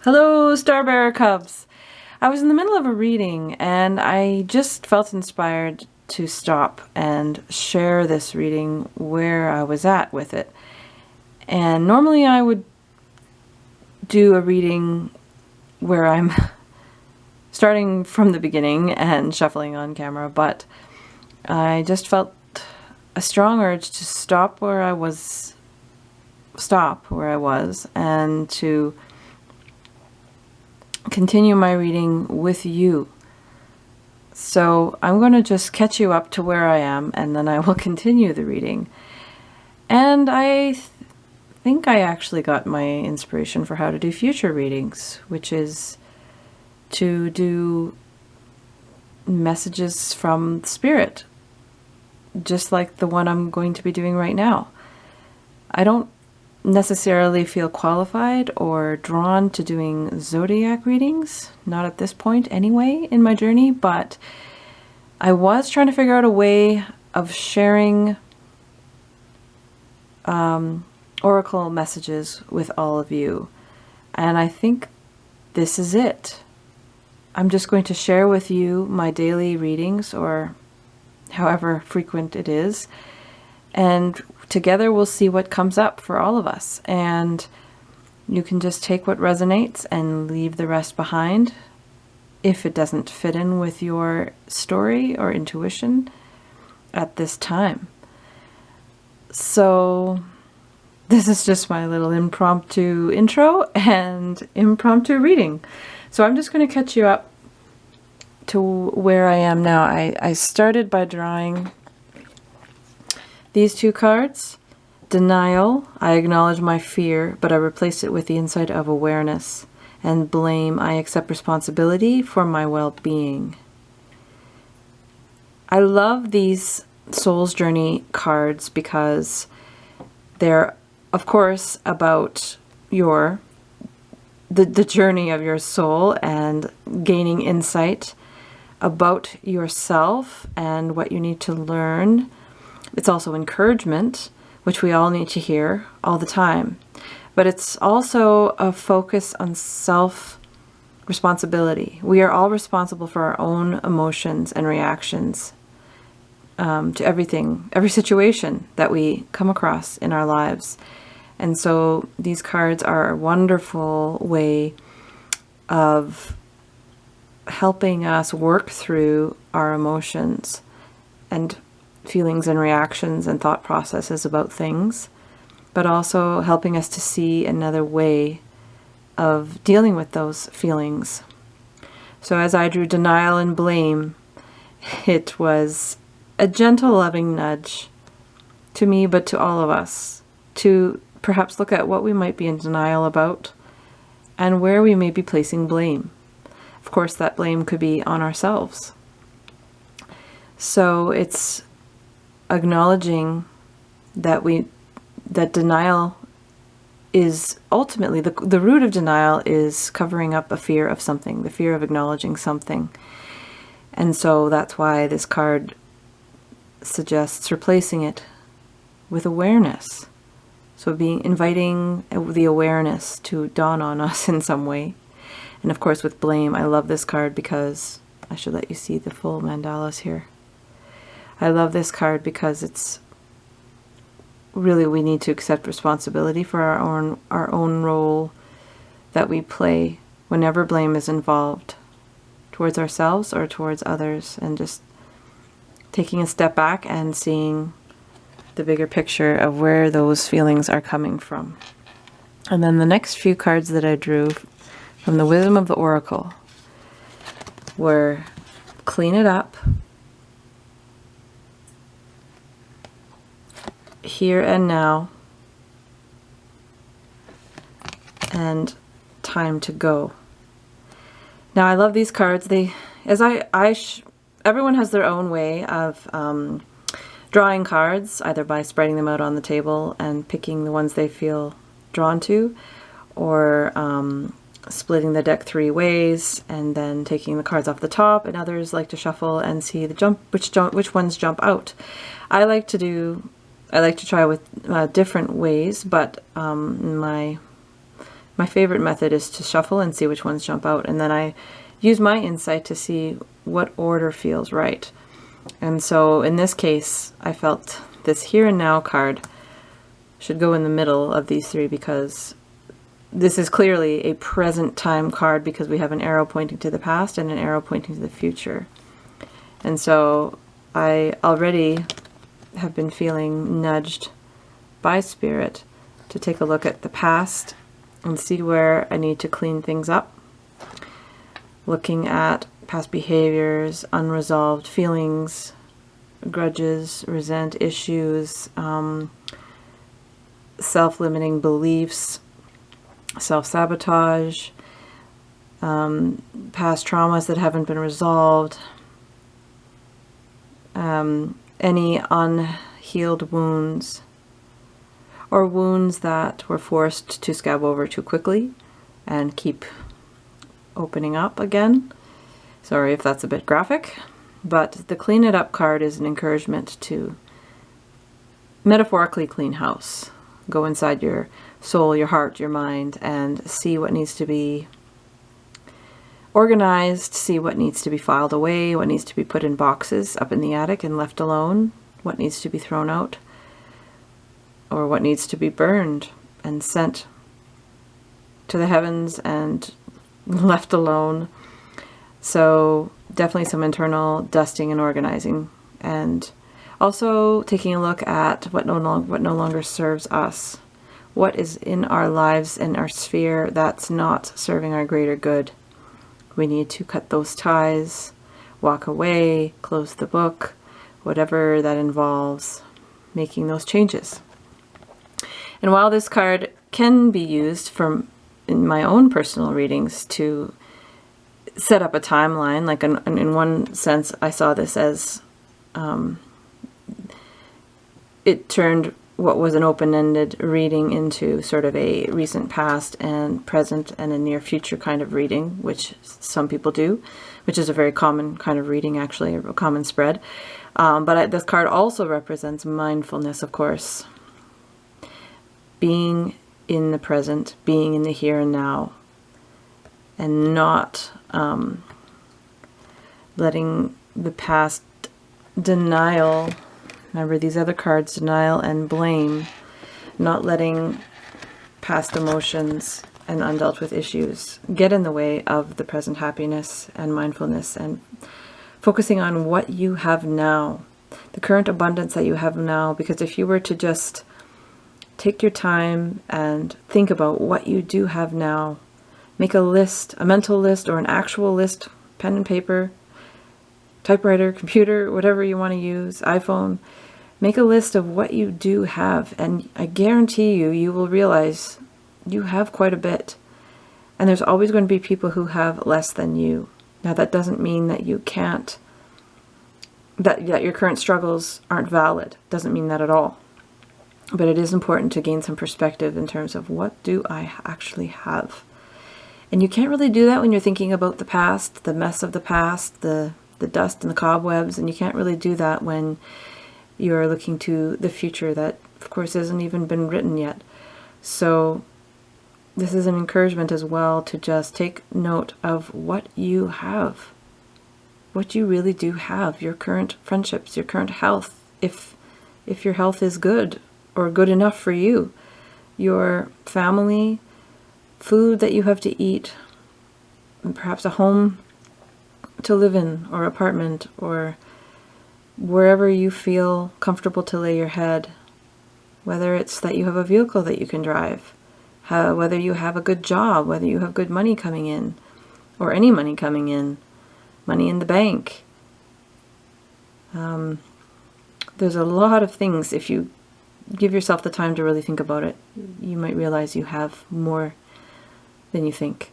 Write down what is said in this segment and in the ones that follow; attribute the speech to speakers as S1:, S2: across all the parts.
S1: Hello, Starbearer Cubs! I was in the middle of a reading and I just felt inspired to stop and share this reading where I was at with it. And normally I would do a reading where I'm starting from the beginning and shuffling on camera, but I just felt a strong urge to stop where I was and to continue my reading with you. So I'm going to just catch you up to where I am, and then I will continue the reading. And I think I actually got my inspiration for how to do future readings, which is to do messages from Spirit, just like the one I'm going to be doing right now. I don't necessarily feel qualified or drawn to doing zodiac readings, not at this point anyway in my journey, but I was trying to figure out a way of sharing oracle messages with all of you, and I think this is it. I'm just going to share with you my daily readings, or however frequent it is, and together we'll see what comes up for all of us. And you can just take what resonates and leave the rest behind if it doesn't fit in with your story or intuition at this time. So this is just my little impromptu intro and impromptu reading. So I'm just going to catch you up to where I am now. I started by drawing these two cards. Denial, I acknowledge my fear, but I replaced it with the insight of awareness. And blame, I accept responsibility for my well-being. I love these Soul's Journey cards because they're, of course, about the journey of your soul and gaining insight about yourself and what you need to learn. It's also encouragement, which we all need to hear all the time. But it's also a focus on self-responsibility. We are all responsible for our own emotions and reactions to everything, every situation that we come across in our lives. And so these cards are a wonderful way of helping us work through our emotions and feelings and reactions and thought processes about things, but also helping us to see another way of dealing with those feelings. So as I drew denial and blame, it was a gentle, loving nudge to me, but to all of us, to perhaps look at what we might be in denial about and where we may be placing blame. Of course, that blame could be on ourselves. So it's acknowledging that denial is ultimately the root of denial is covering up a fear of something, the fear of acknowledging something. And so that's why this card suggests replacing it with awareness. So inviting the awareness to dawn on us in some way. And of course with blame, I love this card because I should let you see the full mandalas here. I love this card because it's really, we need to accept responsibility for our own role that we play whenever blame is involved towards ourselves or towards others, and just taking a step back and seeing the bigger picture of where those feelings are coming from. And then the next few cards that I drew from the Wisdom of the Oracle were Clean It Up, Here and Now, and Time to Go. Now I love these cards. Everyone has their own way of drawing cards, either by spreading them out on the table and picking the ones they feel drawn to, or splitting the deck 3 ways and then taking the cards off the top, and others like to shuffle and see which ones jump out. I like to try with different ways, but my my favorite method is to shuffle and see which ones jump out, and then I use my insight to see what order feels right. And so in this case, I felt this Here and Now card should go in the middle of these three, because this is clearly a present time card, because we have an arrow pointing to the past and an arrow pointing to the future. And so I already have been feeling nudged by Spirit to take a look at the past and see where I need to clean things up. Looking at past behaviors, unresolved feelings, grudges, resent issues, self-limiting beliefs, self-sabotage, past traumas that haven't been resolved, any unhealed wounds, or wounds that were forced to scab over too quickly and keep opening up again. Sorry if that's a bit graphic, but the Clean It Up card is an encouragement to metaphorically clean house. Go inside your soul, your heart, your mind, and see what needs to be organized, see what needs to be filed away, what needs to be put in boxes up in the attic and left alone, what needs to be thrown out, or what needs to be burned and sent to the heavens and left alone. So definitely some internal dusting and organizing, and also taking a look at what no longer serves us. What is in our lives and our sphere that's not serving our greater good. We need to cut those ties, walk away, close the book, whatever that involves, making those changes. And while this card can be used in my own personal readings to set up a timeline, like in one sense I saw this as it turned what was an open-ended reading into sort of a recent past and present and a near future kind of reading, which some people do, which is a very common kind of reading, actually, a common spread. But this card also represents mindfulness, of course. Being in the present, being in the here and now, and not letting the past denial, remember these other cards, denial and blame, not letting past emotions and undealt with issues get in the way of the present happiness and mindfulness, and focusing on what you have now, the current abundance that you have now. Because if you were to just take your time and think about what you do have now, make a list, a mental list or an actual list, pen and paper, typewriter, computer, whatever you want to use, iPhone. Make a list of what you do have, and I guarantee you will realize you have quite a bit. And there's always going to be people who have less than you. Now that doesn't mean that you can't, that your current struggles aren't valid. Doesn't mean that at all. But it is important to gain some perspective in terms of what do I actually have. And you can't really do that when you're thinking about the past, the mess of the past, the dust and the cobwebs, and you can't really do that when you're looking to the future that, of course, hasn't even been written yet. So this is an encouragement as well to just take note of what you have, what you really do have, your current friendships, your current health, if your health is good or good enough for you, your family, food that you have to eat, and perhaps a home to live in, or apartment, or wherever you feel comfortable to lay your head, whether it's that you have a vehicle that you can drive, whether you have a good job, whether you have good money coming in, or any money coming in, money in the bank. There's a lot of things. If you give yourself the time to really think about it, you might realize you have more than you think.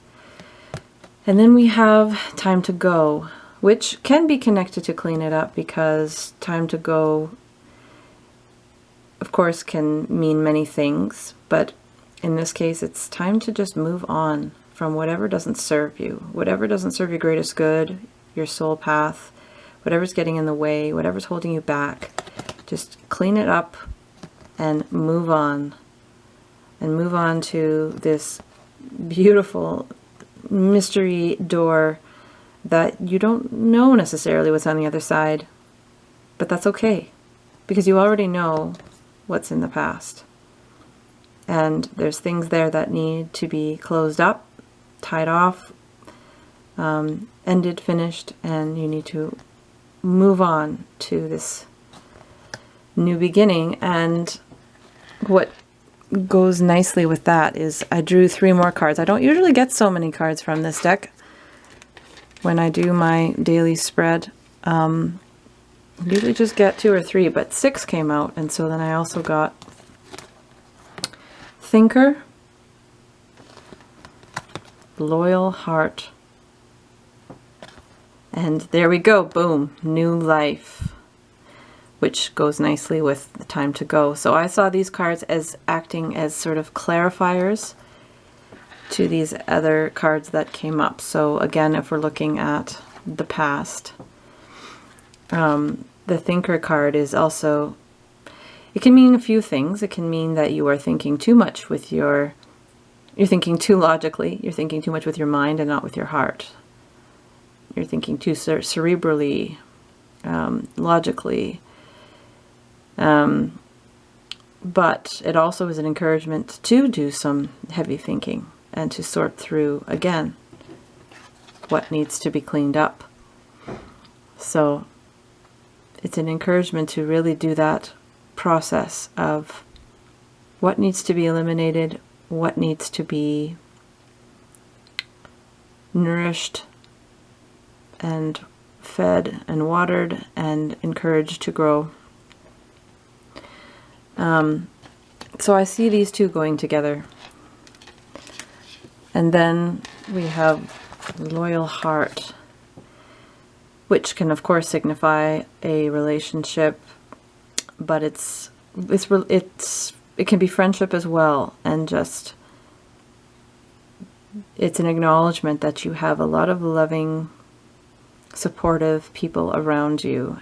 S1: And then we have time to go, which can be connected to Clean It Up, because time to go, of course, can mean many things, but in this case, it's time to just move on from whatever doesn't serve you, whatever doesn't serve your greatest good, your soul path, whatever's getting in the way, whatever's holding you back. Just clean it up and move on to this beautiful mystery door that you don't know necessarily what's on the other side, but that's okay, because you already know what's in the past. And there's things there that need to be closed up, tied off, ended, finished, and you need to move on to this new beginning. And what goes nicely with that is I drew 3 more cards. I don't usually get so many cards from this deck when I do my daily spread. I usually just get 2 or 3, but 6 came out, and so then I also got Thinker, Loyal Heart, and there we go, boom, New Life, which goes nicely with the Time to Go. So I saw these cards as acting as sort of clarifiers to these other cards that came up. So again, if we're looking at the past, the Thinker card is also, it can mean a few things. It can mean that you are thinking too much with you're thinking too logically, you're thinking too much with your mind and not with your heart. You're thinking too cerebrally, logically. But it also is an encouragement to do some heavy thinking and to sort through, again, what needs to be cleaned up. So it's an encouragement to really do that process of what needs to be eliminated, what needs to be nourished and fed and watered and encouraged to grow. So I see these two going together. And then we have Loyal Heart, which can of course signify a relationship, but it can be friendship as well, and just it's an acknowledgement that you have a lot of loving, supportive people around you,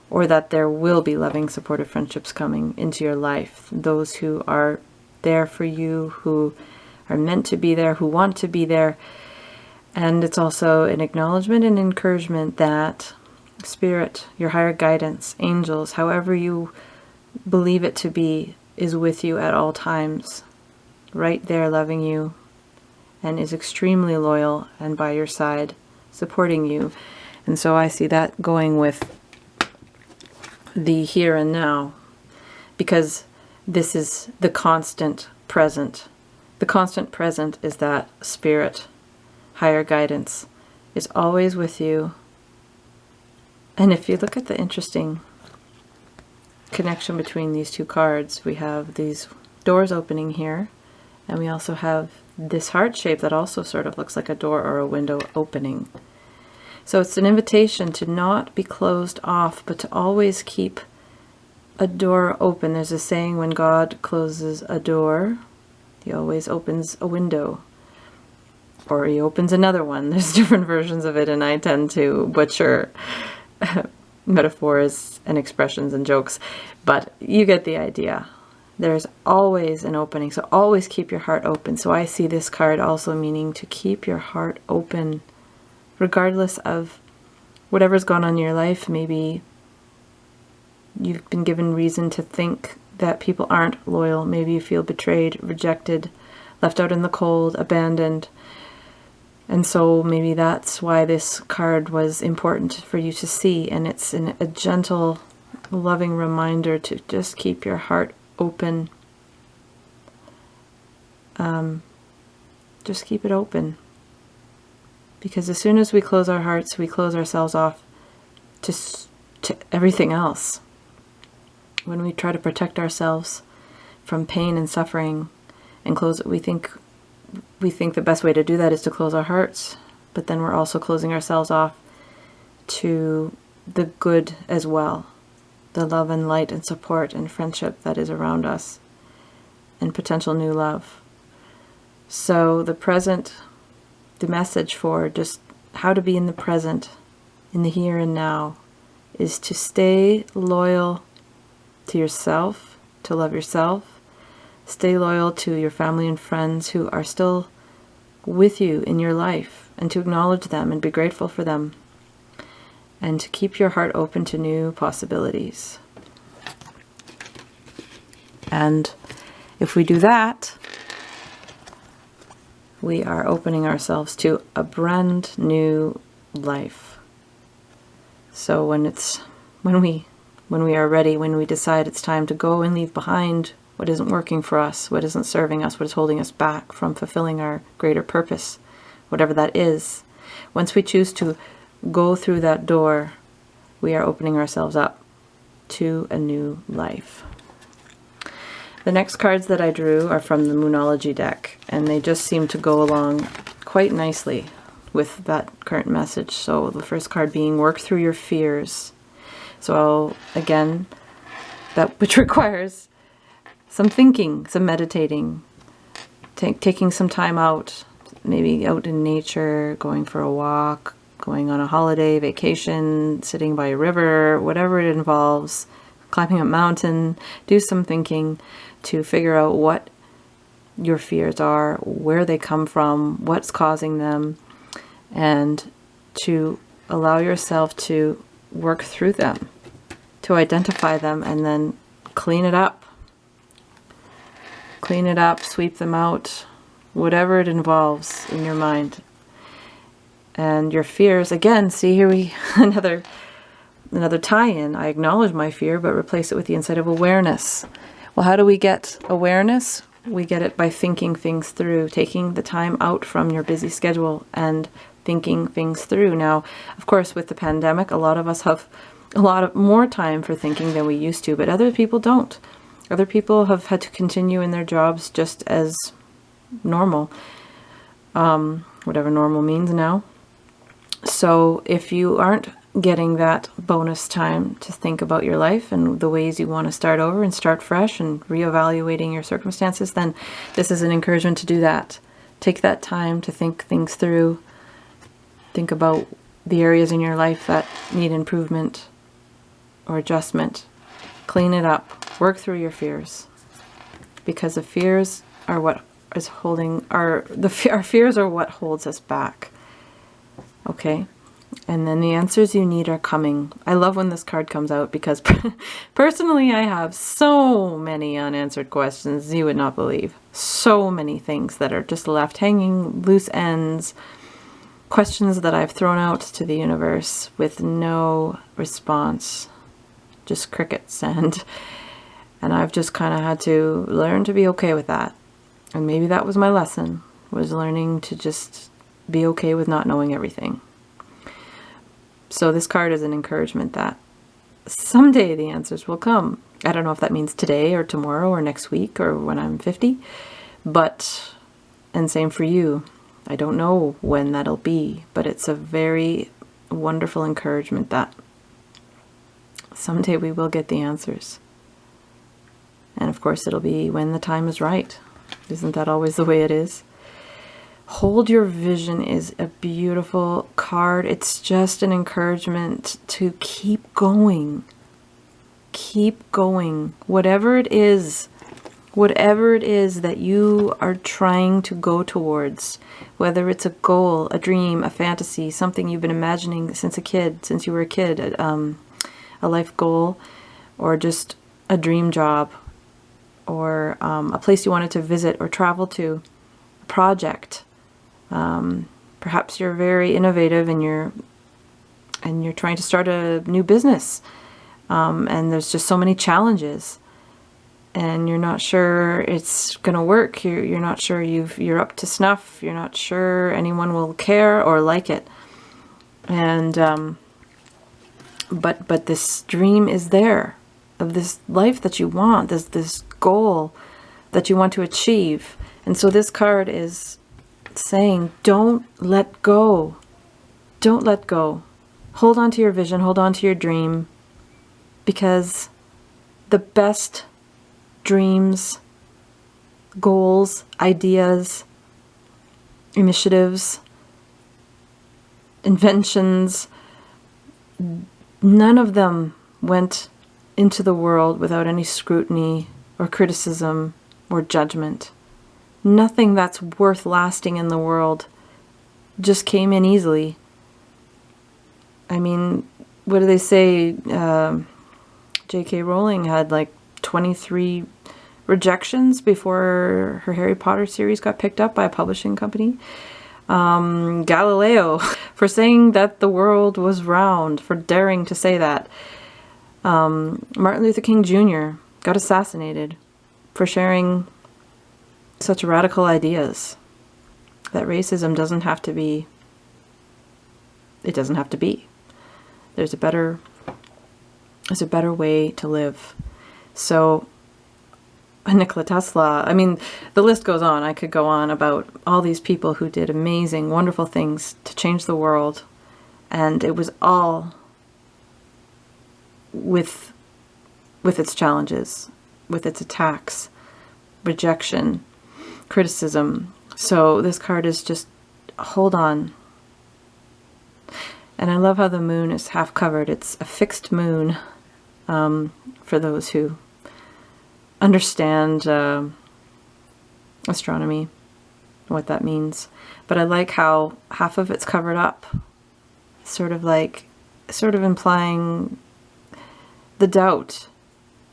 S1: or that there will be loving, supportive friendships coming into your life. Those who are there for you, who are meant to be there, who want to be there. And it's also an acknowledgement and encouragement that Spirit, your higher guidance, angels, however you believe it to be, is with you at all times, right there loving you, and is extremely loyal and by your side, supporting you. And so I see that going with the here and now, because this is the constant present. The constant present is that Spirit, higher guidance, is always with you. And if you look at the interesting connection between these two cards, we have these doors opening here, and we also have this heart shape that also sort of looks like a door or a window opening. So it's an invitation to not be closed off, but to always keep a door open. There's a saying, when God closes a door, he always opens a window, or he opens another one. There's different versions of it, and I tend to butcher metaphors and expressions and jokes, but you get the idea. There's always an opening, so always keep your heart open. So I see this card also meaning to keep your heart open, regardless of whatever's gone on in your life. Maybe you've been given reason to think that people aren't loyal. Maybe you feel betrayed, rejected, left out in the cold, abandoned. And so maybe that's why this card was important for you to see. And it's a gentle, loving reminder to just keep your heart open. Just keep it open. Because as soon as we close our hearts, we close ourselves off to everything else. When we try to protect ourselves from pain and suffering and close it, we think the best way to do that is to close our hearts, but then we're also closing ourselves off to the good as well, the love and light and support and friendship that is around us, and potential new love. So the message for just how to be in the present, in the here and now, is to stay loyal to yourself, to love yourself, stay loyal to your family and friends who are still with you in your life, and to acknowledge them and be grateful for them, and to keep your heart open to new possibilities. And if we do that, we are opening ourselves to a brand new life. So when we are ready, when we decide it's time to go and leave behind what isn't working for us, what isn't serving us, what is holding us back from fulfilling our greater purpose, whatever that is, once we choose to go through that door, we are opening ourselves up to a new life. The next cards that I drew are from the Moonology deck, and they just seem to go along quite nicely with that current message. So the first card being work through your fears. So again, that which requires some thinking, some meditating, taking some time out, maybe out in nature, going for a walk, going on a holiday, vacation, sitting by a river, whatever it involves, climbing a mountain. Do some thinking to figure out what your fears are, where they come from, what's causing them, and to allow yourself to work through them, to identify them, and then clean it up. Clean it up, sweep them out, whatever it involves in your mind. And your fears, again, see here we another tie-in. I acknowledge my fear, but replace it with the insight of awareness. Well, how do we get awareness? We get it by thinking things through, taking the time out from your busy schedule and thinking things through. Now, of course, with the pandemic, a lot of us have a lot of more time for thinking than we used to, but other people don't. Other people have had to continue in their jobs just as normal, whatever normal means now. So if you aren't getting that bonus time to think about your life and the ways you want to start over and start fresh and reevaluating your circumstances, then this is an encouragement to do that. Take that time to think things through. Think about the areas in your life that need improvement or adjustment. Clean it up. Work through your fears. Because the fears are what is holding our fears are what holds us back. Okay? And then the answers you need are coming. I love when this card comes out because personally I have so many unanswered questions you would not believe. So many things that are just left hanging, loose ends, questions that I've thrown out to the universe with no response, just crickets. And I've just kind of had to learn to be okay with that. And maybe that was my lesson, was learning to just be okay with not knowing everything. So this card is an encouragement that someday the answers will come. I don't know if that means today or tomorrow or next week or when I'm 50, but, and same for you. I don't know when that'll be, but it's a very wonderful encouragement that someday we will get the answers. And of course it'll be when the time is right. Isn't that always the way it is? Hold your vision is a beautiful card. It's just an encouragement to keep going. Keep going. Whatever it is that you are trying to go towards, whether it's a goal, a dream, a fantasy, something you've been imagining since you were a kid, a life goal, or just a dream job, or a place you wanted to visit or travel to, a project. Perhaps you're very innovative and you're trying to start a new business, and there's just so many challenges, and you're not sure it's going to work. You're not sure you're up to snuff. You're not sure anyone will care or like it, and but this dream is there of this life that you want, this goal that you want to achieve, and so this card is saying, don't let go. Don't let go. Hold on to your vision, hold on to your dream, because the best dreams, goals, ideas, initiatives, inventions, none of them went into the world without any scrutiny or criticism or judgment. Nothing that's worth lasting in the world just came in easily. I mean, what do they say? J.K. Rowling had like 23 rejections before her Harry Potter series got picked up by a publishing company. Galileo for saying that the world was round, for daring to say that. Martin Luther King Jr. got assassinated for sharing such radical ideas that racism doesn't have to be. It doesn't have to be. There's a better way to live. So Nikola Tesla, I mean, the list goes on. I could go on about all these people who did amazing, wonderful things to change the world. And it was all with its challenges, with its attacks, rejection, criticism. So this card is just, hold on. And I love how the moon is half covered. It's a fixed moon, for those who understand astronomy, what that means. But I like how half of it's covered up, sort of implying the doubt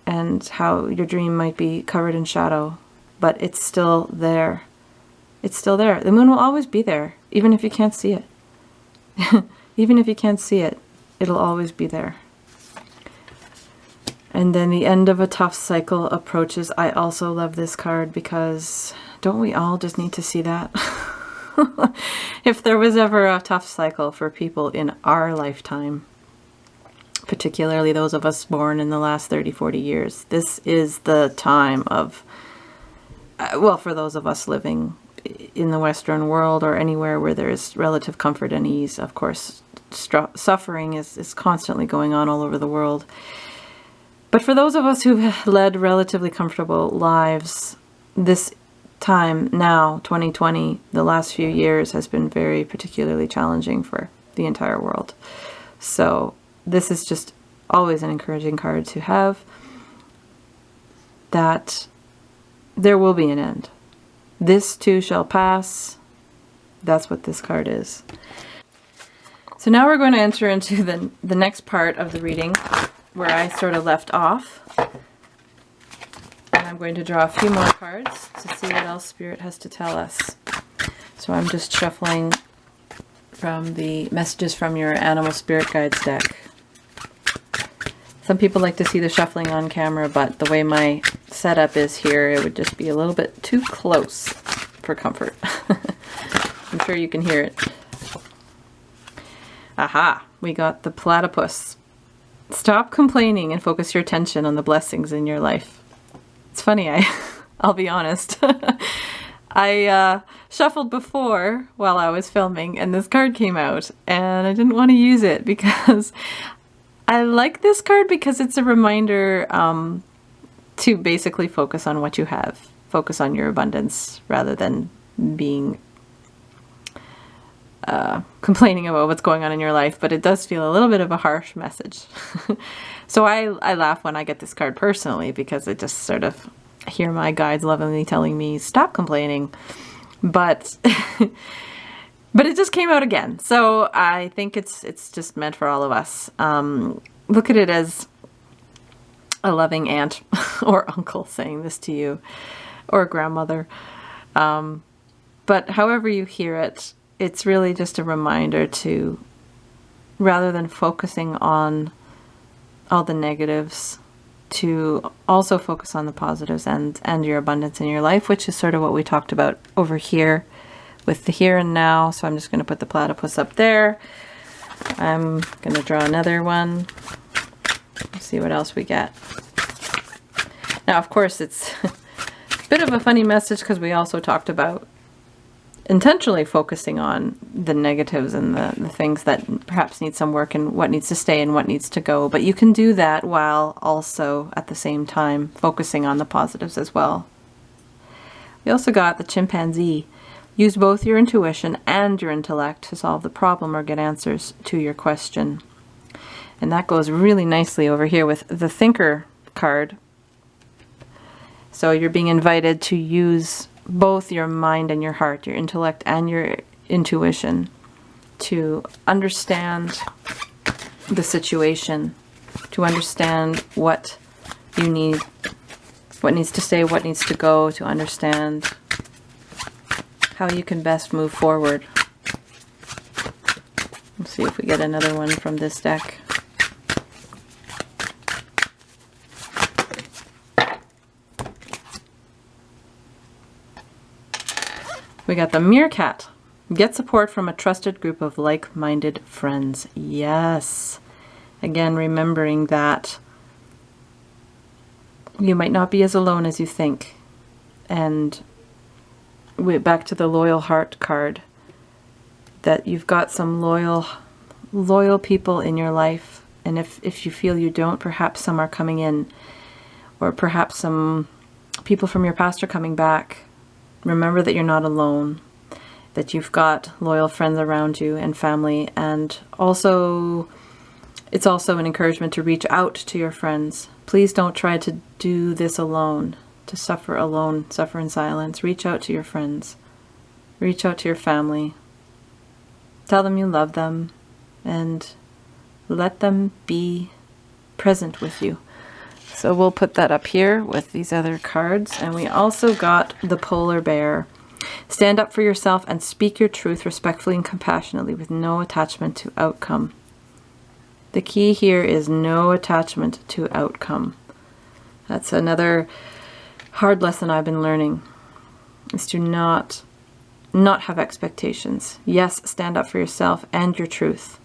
S1: and how your dream might be covered in shadow, but it's still there. It's still there. The moon will always be there, even if you can't see it. Even if you can't see it, it'll always be there. And then the end of a tough cycle approaches. I also love this card because don't we all just need to see that? If there was ever a tough cycle for people in our lifetime, particularly those of us born in the last 30, 40 years, this is the time of, well, for those of us living in the Western world or anywhere where there is relative comfort and ease, of course, suffering is constantly going on all over the world. But for those of us who've led relatively comfortable lives, this time now, 2020, the last few years has been very particularly challenging for the entire world. So this is just always an encouraging card to have, that there will be an end. This too shall pass. That's what this card is. So now we're going to enter into the next part of the reading, where I sort of left off. And I'm going to draw a few more cards to see what else Spirit has to tell us. So I'm just shuffling from the Messages from Your Animal Spirit Guides deck. Some people like to see the shuffling on camera, but the way my setup is here, it would just be a little bit too close for comfort. I'm sure you can hear it. Aha! We got the platypus. Stop complaining and focus your attention on the blessings in your life. It's funny, I'll be honest. I shuffled before while I was filming and this card came out and I didn't want to use it because I like this card because it's a reminder to basically focus on what you have. Focus on your abundance rather than being complaining about what's going on in your life, but it does feel a little bit of a harsh message. So I laugh when I get this card personally because I just sort of hear my guides lovingly telling me, stop complaining. But but it just came out again. So I think it's just meant for all of us. Look at it as a loving aunt or uncle saying this to you, or grandmother. But however you hear it, it's really just a reminder to, rather than focusing on all the negatives, to also focus on the positives and your abundance in your life, which is sort of what we talked about over here with the here and now. So I'm just going to put the platypus up there. I'm going to draw another one. Let's see what else we get. Now, of course, it's a bit of a funny message because we also talked about intentionally focusing on the negatives and the things that perhaps need some work and what needs to stay and what needs to go. But you can do that while also at the same time focusing on the positives as well. We also got the chimpanzee. Use both your intuition and your intellect to solve the problem or get answers to your question. And that goes really nicely over here with the thinker card. So you're being invited to use both your mind and your heart, your intellect and your intuition, to understand the situation, to understand what you need, what needs to stay, what needs to go, to understand how you can best move forward. Let's see if we get another one from this deck. We got the Meerkat. Get support from a trusted group of like-minded friends. Yes. Again, remembering that you might not be as alone as you think. And back to the loyal heart card, that you've got some loyal people in your life. And if you feel you don't, perhaps some are coming in, or perhaps some people from your past are coming back. Remember that you're not alone, that you've got loyal friends around you and family, and also it's also an encouragement to reach out to your friends. Please don't try to do this alone, to suffer alone, suffer in silence. Reach out to your friends. Reach out to your family. Tell them you love them and let them be present with you. So we'll put that up here with these other cards. And we also got the polar bear. Stand up for yourself and speak your truth respectfully and compassionately with no attachment to outcome. The key here is no attachment to outcome. That's another hard lesson I've been learning, is to not have expectations. Yes, stand up for yourself and your truth.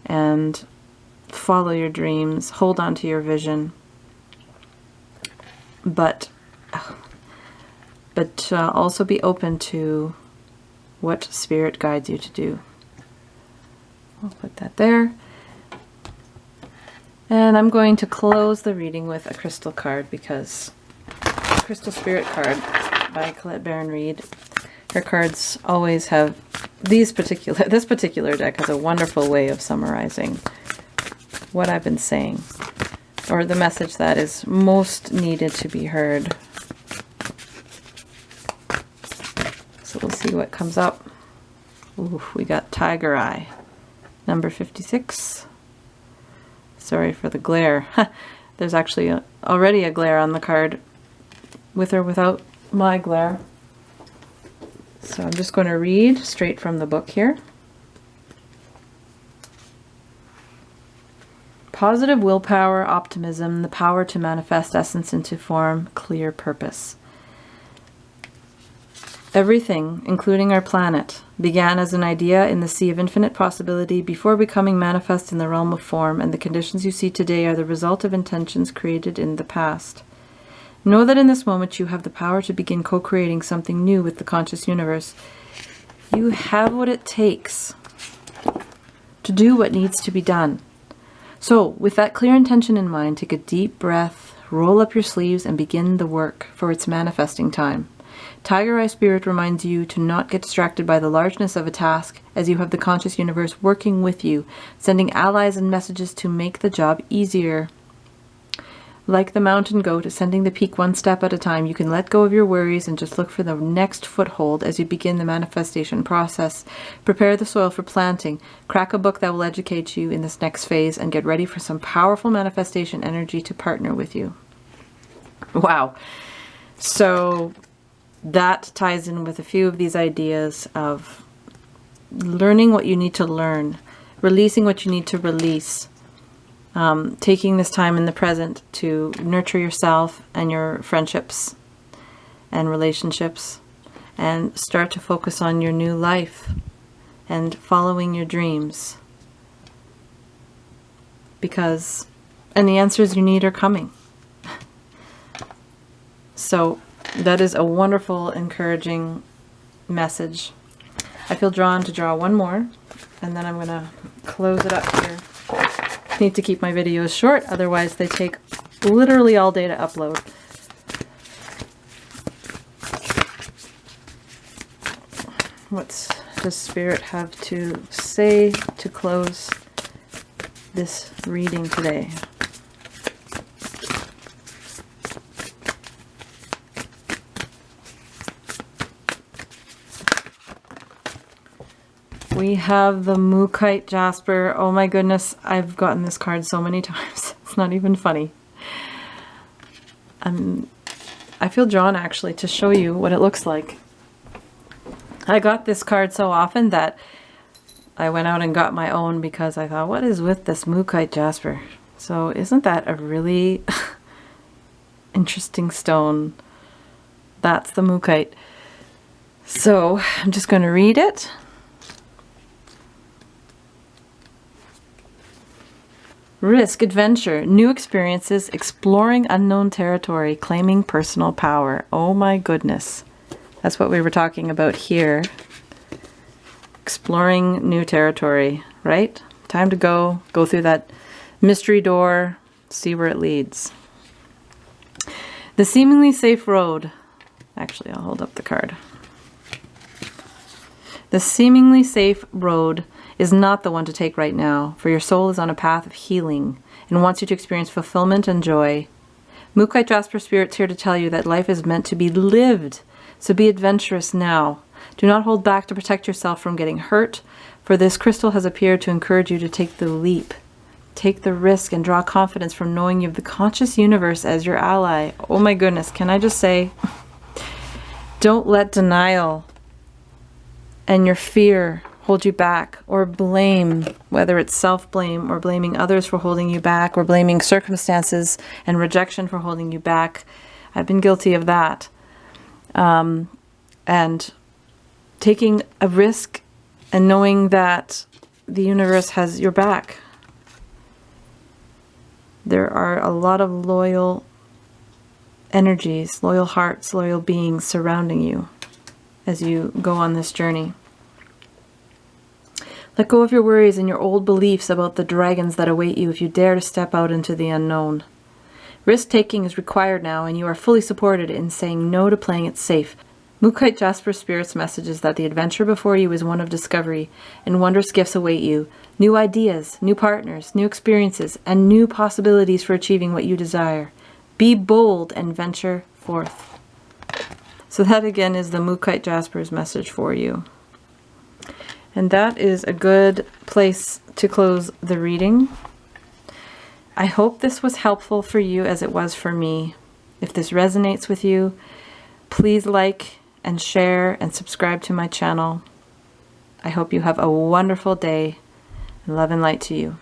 S1: And follow your dreams, hold on to your vision, but also be open to what spirit guides you to do. I'll put that there. And I'm going to close the reading with a crystal card, because Crystal Spirit card by Colette Baron-Reid. Her cards always have this particular deck has a wonderful way of summarizing what I've been saying, or the message that is most needed to be heard. So we'll see what comes up. Ooh, we got Tiger Eye, number 56. Sorry for the glare. There's actually already a glare on the card, with or without my glare. So I'm just going to read straight from the book here. Positive willpower, optimism, the power to manifest essence into form, clear purpose. Everything, including our planet, began as an idea in the sea of infinite possibility before becoming manifest in the realm of form, and the conditions you see today are the result of intentions created in the past. Know that in this moment you have the power to begin co-creating something new with the conscious universe. You have what it takes to do what needs to be done. So, with that clear intention in mind, take a deep breath, roll up your sleeves, and begin the work for its manifesting time. Tiger Eye Spirit reminds you to not get distracted by the largeness of a task, as you have the conscious universe working with you, sending allies and messages to make the job easier. Like the mountain goat ascending the peak one step at a time, you can let go of your worries and just look for the next foothold as you begin the manifestation process. Prepare the soil for planting, crack a book that will educate you in this next phase, and get ready for some powerful manifestation energy to partner with you. Wow. So that ties in with a few of these ideas of learning what you need to learn, releasing what you need to release, taking this time in the present to nurture yourself and your friendships and relationships, and start to focus on your new life and following your dreams. And the answers you need are coming. So that is a wonderful, encouraging message. I feel drawn to draw one more, and then I'm going to close it up here. I need to keep my videos short, otherwise they take literally all day to upload. What does Spirit have to say to close this reading today? we have the Mookite Jasper. Oh my goodness, I've gotten this card so many times. It's not even funny. I feel drawn actually to show you what it looks like. I got this card so often that I went out and got my own because I thought, what is with this Mookite Jasper? So isn't that a really interesting stone? That's the Mookite. So I'm just going to read it. Risk, adventure, new experiences, exploring unknown territory, claiming personal power. Oh my goodness. That's what we were talking about here. Exploring new territory, right? Time to go through that mystery door, see where it leads. The seemingly safe road. Actually, I'll hold up the card. The seemingly safe road is not the one to take right now, for your soul is on a path of healing and wants you to experience fulfillment and joy. Mookite Jasper Spirit's here to tell you that life is meant to be lived, so be adventurous now. Do not hold back to protect yourself from getting hurt, for this crystal has appeared to encourage you to take the leap. Take the risk and draw confidence from knowing you have the conscious universe as your ally. Oh my goodness, can I just say, don't let denial and your fear hold you back, or blame, whether it's self-blame or blaming others for holding you back, or blaming circumstances and rejection for holding you back. I've been guilty of that. And taking a risk and knowing that the universe has your back. There are a lot of loyal energies, loyal hearts, loyal beings surrounding you as you go on this journey. Let go of your worries and your old beliefs about the dragons that await you if you dare to step out into the unknown. Risk-taking is required now, and you are fully supported in saying no to playing it safe. Mookite Jasper Spirit's message is that the adventure before you is one of discovery, and wondrous gifts await you. New ideas, new partners, new experiences, and new possibilities for achieving what you desire. Be bold and venture forth. So that again is the Mookite Jasper's message for you. And that is a good place to close the reading. I hope this was helpful for you as it was for me. If this resonates with you, please like and share and subscribe to my channel. I hope you have a wonderful day, and love and light to you.